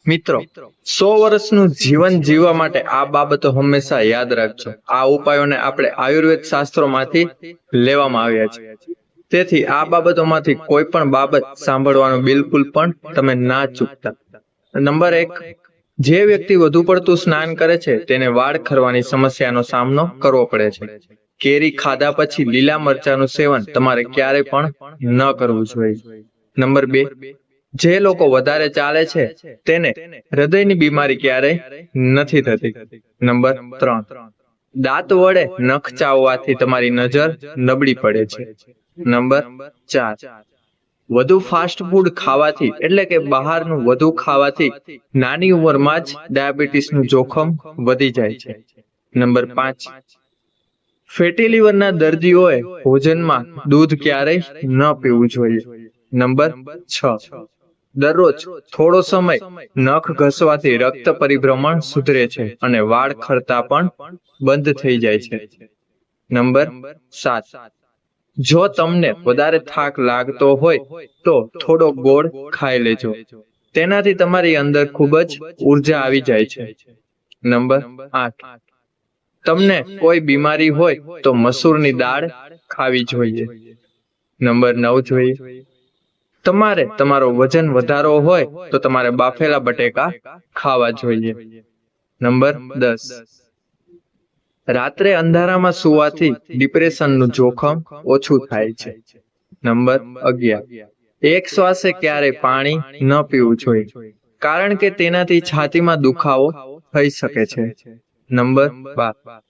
મિત્રો, 100 વર્ષનું જીવન જીવવા માટે આ બાબતો હંમેશા યાદ રાખજો. આ ઉપાયોને આપણે આયુર્વેદ શાસ્ત્રોમાંથી લેવામાં આવ્યા છે. તેથી આ બાબતોમાંથી કોઈ પણ બાબત સાંભળવાનું બિલકુલ પણ તમે ના ચૂકતા. નંબર 1, જે વ્યક્તિ વધુ પડતું સ્નાન કરે છે તેને વાળ ખરવાની સમસ્યાનો સામનો કરવો પડે છે. કેરી ખાધા પછી લીલા મરચાનું સેવન તમારે ક્યારેય પણ ન કરવું જોઈએ. નંબર 2, જે લોકો વધારે ચાલે છે તેને હૃદયની બીમારી ક્યારેય નથી થતી. નંબર 3, દાંત વડે નખ ચાવવાથી તમારી નજર નબળી પડે છે. નંબર 4, વધુ ફાસ્ટ ફૂડ ખાવાથી એટલે કે બહારનું વધુ ખાવાથી નાની ઉંમરમાં જ ડાયાબિટીસનું જોખમ વધી જાય છે. નંબર 5, ફેટી લીવરના દર્દીઓએ ભોજનમાં દૂધ ક્યારેય ન પીવું જોઈએ. નંબર 6, દરરોજ થોડો સમય નખ ઘસવાથી રક્ત પરિભ્રમણ સુધરે છે અને વાળ ખરતા પણ બંધ થઈ જાય છે. નંબર 7, જો તમને વધારે થાક લાગતો હોય તો થોડો ગોળ ખાઈ લેજો. તેનાથી તમારી અંદર ખૂબ જ ઉર્જા આવી જાય છે. નંબર 8, તમને કોઈ બીમારી હોય તો મસૂરની દાળ ખાવી જોઈએ. નંબર 9 જોઈએ, તમારે તમારો વજન વધારો હોય તો તમારે બાફેલા બટેકા ખાવા જોઈએ. નંબર 10, રાત્રે અંધારામાં સૂવાથી ડિપ્રેશનનું જોખમ ઓછું થાય છે. નંબર 11, એક શ્વાસે ક્યારેય પાણી ન પીવું જોઈએ કારણ કે તેનાથી છાતીમાં દુખાવો થઈ શકે છે. નંબર 12,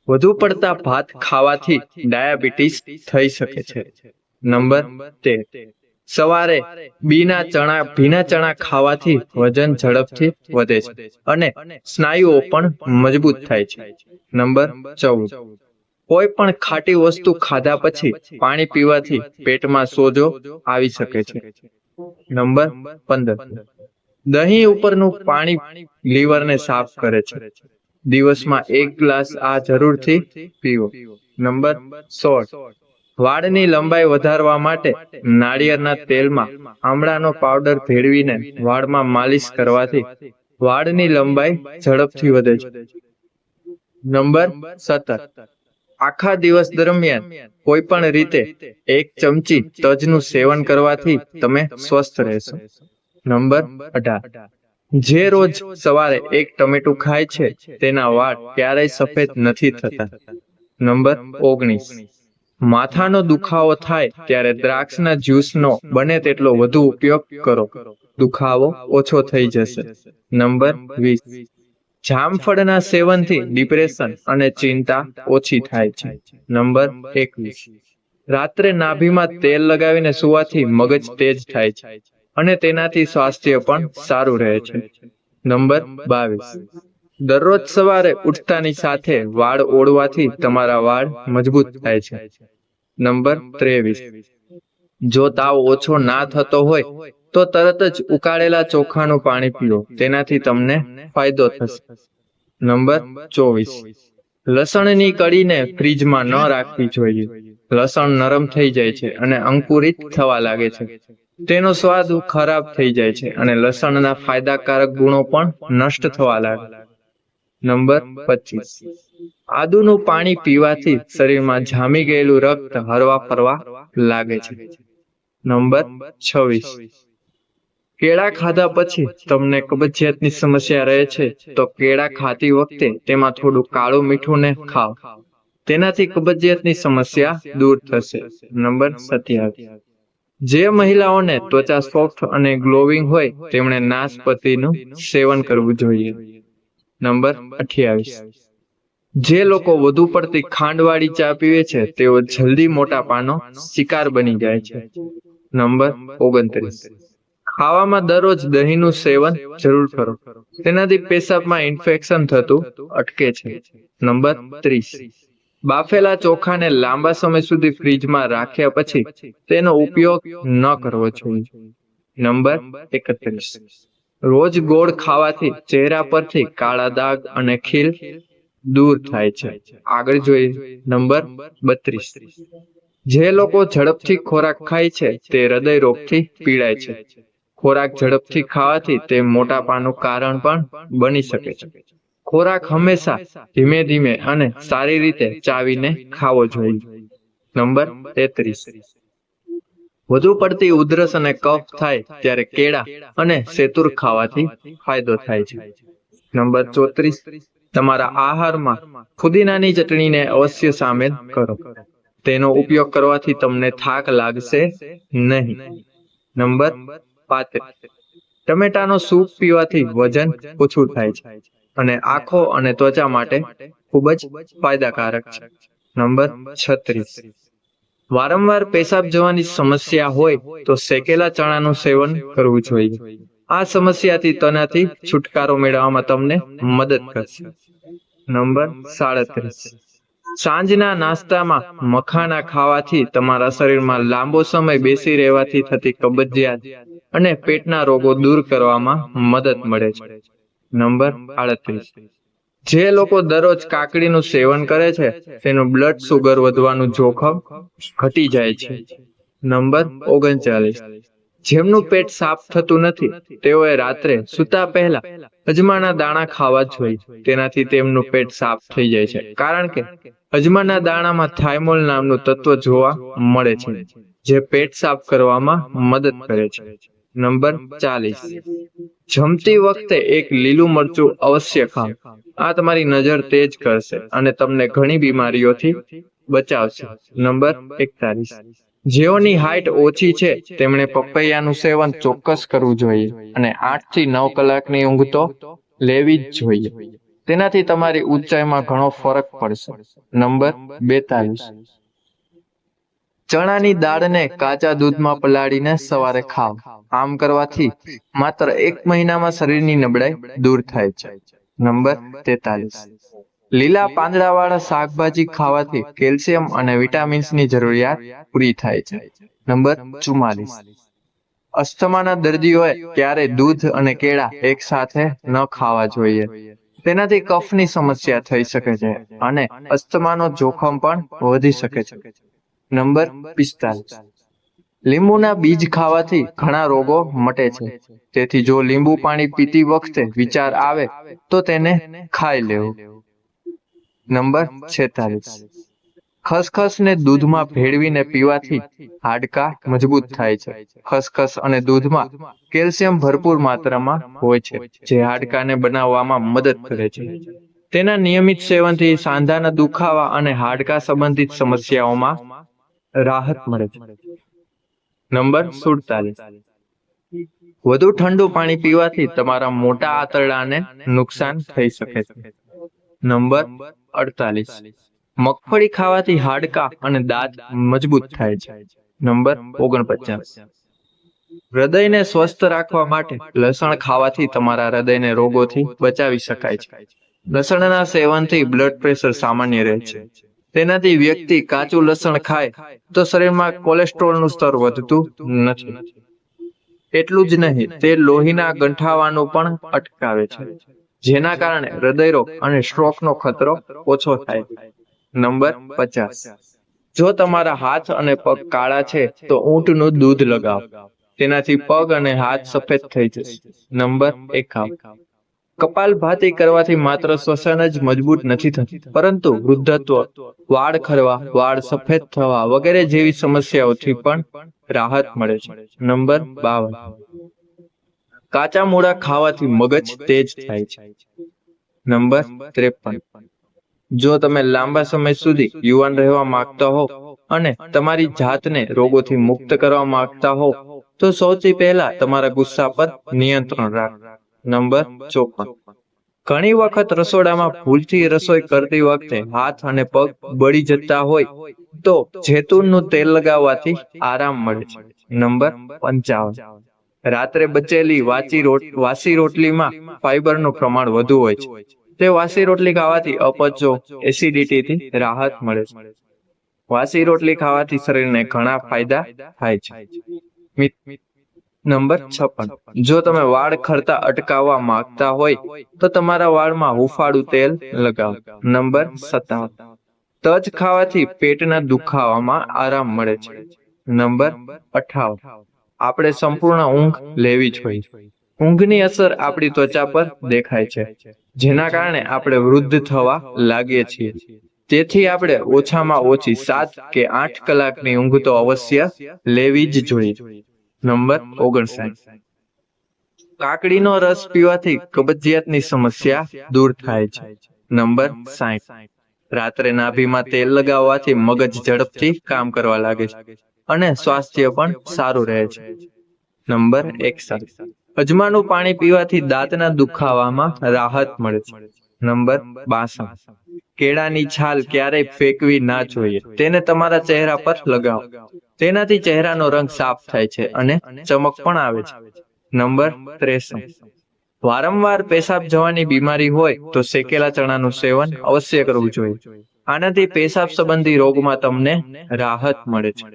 વધુ પડતા ભાત ખાવાથી ડાયાબિટીસ થઈ શકે છે. નંબર 13, સવારે ભીના ચણા ખાવાથી વજન ઝડપથી વધે છે અને સ્નાયુઓ પણ મજબૂત થાય છે. નંબર 14, કોઈ પણ ખાટી વસ્તુ ખાધા પછી પાણી પીવાથી પેટમાં સોજો આવી શકે છે. નંબર 15, દહીં ઉપરનું પાણી લીવરને સાફ કરે છે. દિવસમાં 1 ગ્લાસ આ જરૂરથી પીવો. નંબર 16, વાળની લંબાઈ વધારવા માટે નાળિયેરના તેલમાં આમળાનો પાવડર ભેળવીને વાળમાં માલિશ કરવાથી વાળની લંબાઈ ઝડપથી વધે છે. નંબર 17, આખા દિવસ દરમિયાન કોઈ પણ રીતે 1 ચમચી તજનું સેવન કરવાથી તમે સ્વસ્થ રહેશો. નંબર 18, જે રોજ સવારે 1 ટમેટું ખાય છે તેના વાળ ક્યારેય સફેદ નથી થતા. નંબર 19, માથાનો દુખાવો થાય ત્યારે દ્રાક્ષના જ્યુસનો બને તેટલો વધુ ઉપયોગ કરો. દુખાવો ઓછો થઈ જશે. નંબર 20, જામફળના સેવનથી ડિપ્રેશન અને ચિંતા ઓછી થાય છે. નંબર 21, રાત્રે નાભીમાં તેલ લગાવીને સૂવાથી મગજ તેજ થાય છે અને તેનાથી સ્વાસ્થ્ય પણ સારું રહે છે. નંબર 22, દરરોજ સવારે ઉઠતાની સાથે વાળ ઓળવાથી તમારા વાળ મજબૂત થાય છે. નંબર 23, જો તાવ ઓછો ના થતો હોય તો તરત જ ઉકાળેલા ચોખાનું પાણી પીઓ. તેનાથી તમને ફાયદો થશે. નંબર 24, લસણની કળીને ફ્રીજમાં ન રાખવી જોઈએ. લસણ નરમ થઈ જાય છે અને અંકુરિત થવા લાગે છે. તેનો સ્વાદ ખરાબ થઈ જાય છે અને લસણના ફાયદાકારક ગુણો પણ નષ્ટ થવા લાગે. નંબર 25, આદુનું પાણી પીવાથી શરીરમાં જામી ગયેલું રક્ત હરવા ફરવા લાગે છે. નંબર 26, કેળા ખાધા પછી તમને કબજિયાતની સમસ્યા રહે છે તો કેળા ખાતી વખતે તેમાં થોડું કાળું મીઠું ને ખાઓ. તેનાથી કબજિયાતની સમસ્યા દૂર થશે. નંબર 27, જે મહિલાઓને ત્વચા સોફ્ટ અને ગ્લોવિંગ હોય તેમણે નાશપતીનું સેવન કરવું જોઈએ. નંબર 28, જે લોકો વધુ પડતી ખાંડવાળી ચા પીવે છે તેઓ જલ્દી મોટાપાનો શિકાર બની જાય છે. નંબર 29, ખાવામાં દરરોજ દહીંનું સેવન જરૂર કરો. તેનાથી પેશાબમાં ઇન્ફેક્શન થતું અટકે છે. નંબર 30, બાફેલા ચોખાને લાંબા સમય સુધી ફ્રીજમાં રાખ્યા પછી તેનો ઉપયોગ ન કરવો જોઈએ. નંબર 31, રોજ ગોળ ખાવાથી ચહેરા પરથી કાળા દાગ અને ખીલ દૂર થાય છે. આગળ જોઈએ નંબર 32, જે લોકો ઝડપથી ખોરાક ખાય છે તે હૃદય રોગથી પીડાય છે. ખોરાક ઝડપથી ખાવાથી તે મોટાપાનું કારણ પણ બની શકે છે. ખોરાક હંમેશા ધીમે ધીમે અને સારી રીતે ચાવીને ખાવો જોઈએ. નંબર 33. વધુ પડતી ઉધરસ અને કફ થાય ત્યારે કેળા અને સેતુર ખાવાથી ફાયદો થાય છે. નંબર 34. તમારા આહારમાં ફુદીનાની ચટણીને અવશ્ય સામેલ કરો. તેનો ઉપયોગ કરવાથી તમને થાક લાગશે નહીં. નંબર 35. ટમેટાનો સૂપ પીવાથી વજન ઓછું થાય છે અને આંખો અને ત્વચા માટે ખૂબ જ ફાયદાકારક છે. નંબર 36. વારંવાર પેશાબ જવાની સમસ્યા હોય તો શેકેલા ચણાનું સેવન કરવું જોઈએ. આ સમસ્યાથી તેનાથી છુટકારો મેળવવામાં તમને મદદ કરશે. નંબર 37. સાંજના નાસ્તામાં મખાના ખાવાથી તમારા શરીરમાં લાંબો સમય બેસી રહેવાથી થતી કબજિયાત અને પેટના રોગો દૂર કરવામાં મદદ મળે છે. નંબર 38. જે લોકો દરરોજ કાકડીનું સેવન કરે છે તેનું બ્લડ સુગર વધવાનું જોખમ ઘટી જાય છે. નંબર 39. જેમનું પેટ સાફ થતું નથી તેઓએ રાત્રે સૂતા પહેલા અજમાના દાણા ખાવા જોઈએ. તેનાથી તેમનું પેટ સાફ થઈ જાય છે, કારણ કે અજમાના દાણામાં થાઇમોલ નામનું તત્વ જોવા મળે છે, જે પેટ સાફ કરવામાં મદદ કરે છે. નંબર 40. જમતી વખતે એક લીલું મરચું અવશ્ય ખાઓ. આ તમારી નજર તેજ કરશે અને તમને ઘણી બીમારીઓથી બચાવશે. નંબર 41. જેઓની હાઇટ ઓછી છે તેમણે પપૈયાનું સેવન ચોક્કસ કરવું જોઈએ અને 8 થી 9 કલાકની ઊંઘ તો લેવી જ જોઈએ. તેનાથી તમારી ઊંચાઈમાં ઘણો ફરક પડશે. નંબર 42. ચણાની દાળને કાચા દૂધમાં પલાળીને સવારે ખાઓ. આમ કરવાથી માત્ર 1 મહિનામાં શરીરની નબળાઈ દૂર થાય છે. નંબર 43. લીલા પાંદડાવાળા શાકભાજી ખાવાથી કેલ્શિયમ અને વિટામિન્સની જરૂરિયાત પૂરી થાય છે. નંબર 44. અસ્થમાના દર્દીઓએ ક્યારેય દૂધ અને કેળા એકસાથે ન ખાવા જોઈએ. તેનાથી કફની સમસ્યા થઈ શકે છે અને અસ્થમાનો જોખમ પણ વધી શકે છે. નંબર 45. લીંબુના બીજ ખાવાથી ઘણા રોગો મટે છે. તેથી જો લીંબુ પાણી પીતી વખતે વિચાર આવે તો તેને ખાઈ લેવું. નંબર 46. ખસખસને દૂધમાં ભેળવીને પીવાથી હાડકાં મજબૂત થાય છે. ખસખસ અને દૂધમાં કેલ્શિયમ ભરપૂર માત્રામાં હોય છે, જે હાડકાને બનાવવામાં મદદ કરે છે. તેના નિયમિત સેવનથી સાંધાના દુખાવા અને હાડકા સંબંધિત સમસ્યાઓમાં રાહત મળે છે. નંબર 47. વધુ ઠંડુ પાણી પીવાથી તમારા મોટા આંતરડાને નુકસાન થઈ શકે છે. નંબર 48. મગફળી ખાવાથી હાડકાં અને દાંત મજબૂત થાય છે. નંબર 49. હૃદયને સ્વસ્થ રાખવા માટે લસણ ખાવાથી તમારા હૃદયને રોગોથી બચાવી શકાય છે. લસણના સેવનથી બ્લડ પ્રેશર સામાન્ય રહે છે. તેનાથી વ્યક્તિ કાચું લસણ ખાય તો શરીરમાં કોલેસ્ટ્રોલનું સ્તર વધતું નથી. એટલું જ નહીં, તે લોહીના ગંઠાવાનું પણ અટકાવે છે, જેના કારણે હૃદયરોગ અને સ્ટ્રોકનો ખતરો ઓછો થાય છે. નંબર 50. જો તમારા હાથ અને પગ કાળા છે તો ઊંટનું દૂધ લગાવો. તેનાથી પગ અને હાથ સફેદ થઈ જશે. નંબર 51. કપાલભાતી કરવાથી માત્ર શ્વસન જ મજબૂત નથી થતું, પરંતુ વૃદ્ધત્વ, વાળ ખરવા, વાળ સફેદ થવા વગેરે જેવી સમસ્યાઓથી પણ રાહત મળે છે. નંબર 52. કાચા મૂળા ખાવાથી મગજ તેજ થાય છે. નંબર 53. જો તમે લાંબા સમય સુધી યુવાન રહેવા માંગતા હો અને તમારી જાતને રોગોથી મુક્ત કરવા માંગતા હો તો સૌથી પહેલા તમારા ગુસ્સા પર નિયંત્રણ રાખો. નંબર 54. ઘણી વખત રસોડામાં ભૂલથી રસોઈ કરતી વખતે હાથ અને પગ બળી જતા હોય તો જૈતુનનું તેલ લગાવવાથી આરામ મળે છે. નંબર 55. રાત્રે બચેલી વાસી રોટલીમાં ફાઈબરનું પ્રમાણ વધુ હોય છે. તે વાસી રોટલી ખાવાથી અપચો, એસિડિટીથી રાહત મળે છે. વાસી રોટલી ખાવાથી શરીરને ઘણા ફાયદા થાય છે. નંબર 56. જો તમે વાળ ખરતા અટકાવવા માંગતા હોય તો તમારા વાળમાં હુંફાળું તેલ લગાવો. નંબર 57. તજ ખાવાથી પેટના દુખાવામાં આરામ મળે છે. નંબર 58. આપણે સંપૂર્ણ ઊંઘ લેવી જોઈએ. ઊંઘની અસર આપણી ત્વચા પર દેખાય છે, જેના કારણે આપણે વૃદ્ધ થવા લાગીએ છીએ. તેથી આપણે ઓછામાં ઓછી 7 કે 8 કલાકની ઊંઘ તો અવશ્ય લેવી જ જોઈએ. નંબર 59. કાકડીનો રસ પીવાથી કબજિયાતની સમસ્યા દૂર થાય છે. નંબર 60. રાત્રે નાભીમાં તેલ લગાવવાથી મગજ ઝડપથી કામ કરવા લાગે છે અને સ્વાસ્થ્ય પણ સારું રહે છે. નંબર 61. અજમાનું પાણી પીવાથી દાંતના દુખાવામાં રાહત મળે છે. નંબર 62. કેળાની છાલ ક્યારેય ફેંકવી ના જોઈએ. તેને તમારા ચહેરા પર લગાવો. તેનાથી ચહેરાનો રંગ સાફ થાય છે અને ચમક પણ આવે છે. નંબર 63. વારંવાર પેશાબ જવાની બીમારી હોય તો શેકેલા ચણાનું સેવન અવશ્ય કરવું જોઈએ. આનાથી પેશાબ સંબંધી રોગમાં તમને રાહત મળે છે.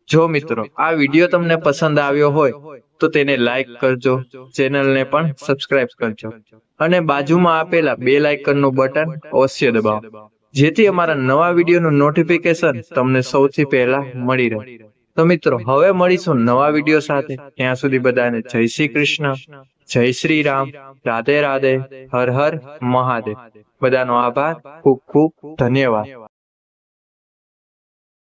જો મિત્રો આ વિડીયો તમને પસંદ આવ્યો હોય તો તેને લાઈક કરજો, ચેનલને પણ સબસ્ક્રાઇબ કરજો અને બાજુમાં આપેલા બેલ આઇકનનું બટન અવશ્ય દબાવો, જેથી અમારા નવા વિડીયોનું નોટિફિકેશન તમને સૌથી પહેલા મળી રહે. તો મિત્રો હવે મળીશું નવા વિડીયો સાથે. ત્યાં સુધી બધાને જય શ્રી કૃષ્ણ, જય શ્રી રામ, રાધે રાધે, હર હર મહાદેવ. બધાનો આભાર, ખૂબ ખૂબ ધન્યવાદ.